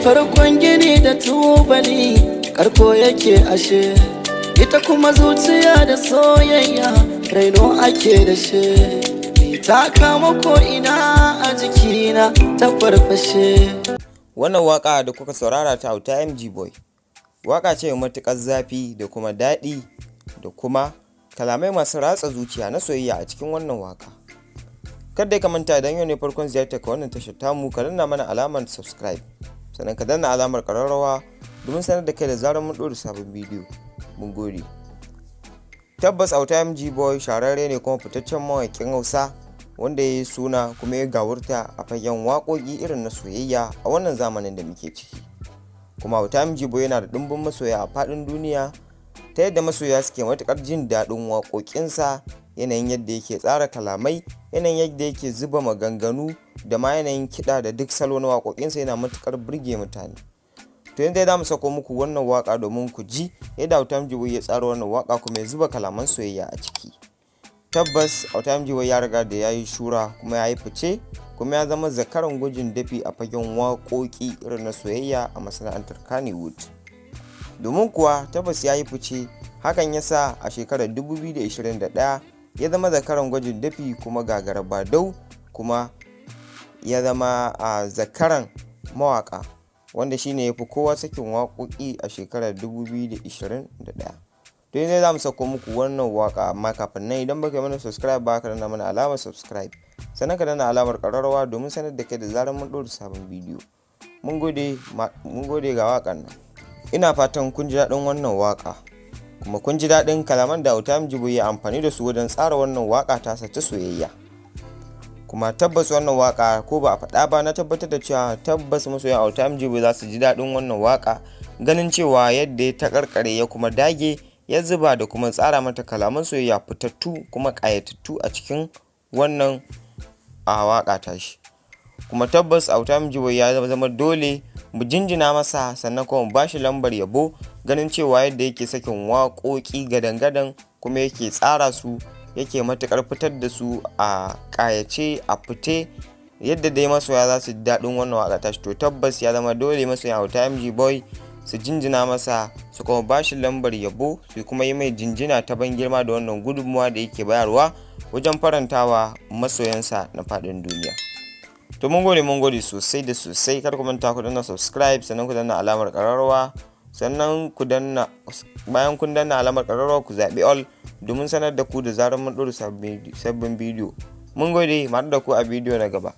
farkon gini da tubali karko yake ashe, ita kuma zuciya da soyayya raino ake da shi. Ta kama ko ina a jikina ta farfashe. Wannan waka da kuka saurara ta Auta boy waka ce mai matukar zafi da kuma daɗi da kuma kalamai masu ratsa zuciya na soyayya a cikin wannan waka. Kada ka manta idan yau ne farkon ziyartar ka wannan tashar tamu, ka danna mana alamar subscribe, sannan ka danna alamar ƙararrawa domin sanar da kai da zarar mun ɗora sabon bidiyo. Mun gode. Tabbas Auta boy shararre ne kuma fitaccen mawaƙin Hausa wanda ya yi suna kuma ya gawurta a fagen waƙoƙi irin na soyayya a wannan zamanin da muke ciki. Kuma Auta boy yana da ɗumbin masoya a faɗin duniya, ta yadda masoya suke matuƙar jin daɗin waƙoƙinsa, yanayin yadda yake tsara kalamai, yanayin yadda yake zuba maganganu da ma yanayin kiɗa da duk salo na waƙoƙinsa yana matuƙar burge mutane. To yanzu za mu sako muku wannan waƙa domin ku ji yadda Auta boy ya tsara wannan waƙa kuma ya zuba kalaman soyayya a ciki. Tabbas Auta boy ya riga da ya yi shura kuma ya yi fice kuma ya zama zakaran gwajin dafi a fagen waƙoƙi irin na soyayya a masana'antar Kannywood. Domin kuwa tabbas ya yi fice, hakan ya sa a shekarar 2021 ya zama zakaran gwajin dafi kuma gagara badau, kuma ya zama a zakaran mawaƙa wanda shine ya fi kowa sakin waƙoƙi a shekarar 2021. To yanzu za mu sako muku wannan waka, amma kafin nan idan baka yi mana subscribe ba, ka danna mana alamar subscribe, sannan ka danna alamar ƙararrawa domin sanar da kai da zarar mun ɗora sabon bidiyo. Mun gode ga wakan nan. Ina fatan kun ji daɗin wannan waka kuma kun ji daɗin kalaman da Auta boy ya amfani da su wajen tsara wannan waka ta ta soyayya. Kuma tabbas wannan waka ko ba a faɗa ba, na tabbatar da cewa tabbas masoyan Auta boy za su ji daɗin wannan waka, ganin cewa yadda ya taƙarƙare ya kuma dage ya zuba da kuma tsara mata kalaman soyayya fitattu kuma ƙayatattu a cikin wannan waƙa tashi. Kuma tabbas Auta boy ya zama dole mu jinjina masa, sannan kuma mu bashi lambar yabo, ganin cewa yadda yake sakin waƙoƙi gadan-gadan kuma yake tsara su, yake matuƙar fitar da su a ƙayace a fite yadda dai masoya za su ji daɗin wannan waƙa tashi. To tabbas ya zama dole masoyan Auta boy su jinjina masa, su kuma ba shi lambar yabo, su kuma yi mai jinjina ta ban girma da wannan gudunmuwa da yake bayarwa wajen farantawa masoyansa na faɗin duniya. To mun gode sosai da sosai. Kar ku manta ku danna subscribe, sannan ku danna alamar ƙararrawa, sannan bayan kun danna alamar ƙararrawa ku zaɓi all domin sanar da ku da zarar mun ɗora sabbin bidiyo. Mun gode, mu haɗu da ku a bidiyo na gaba.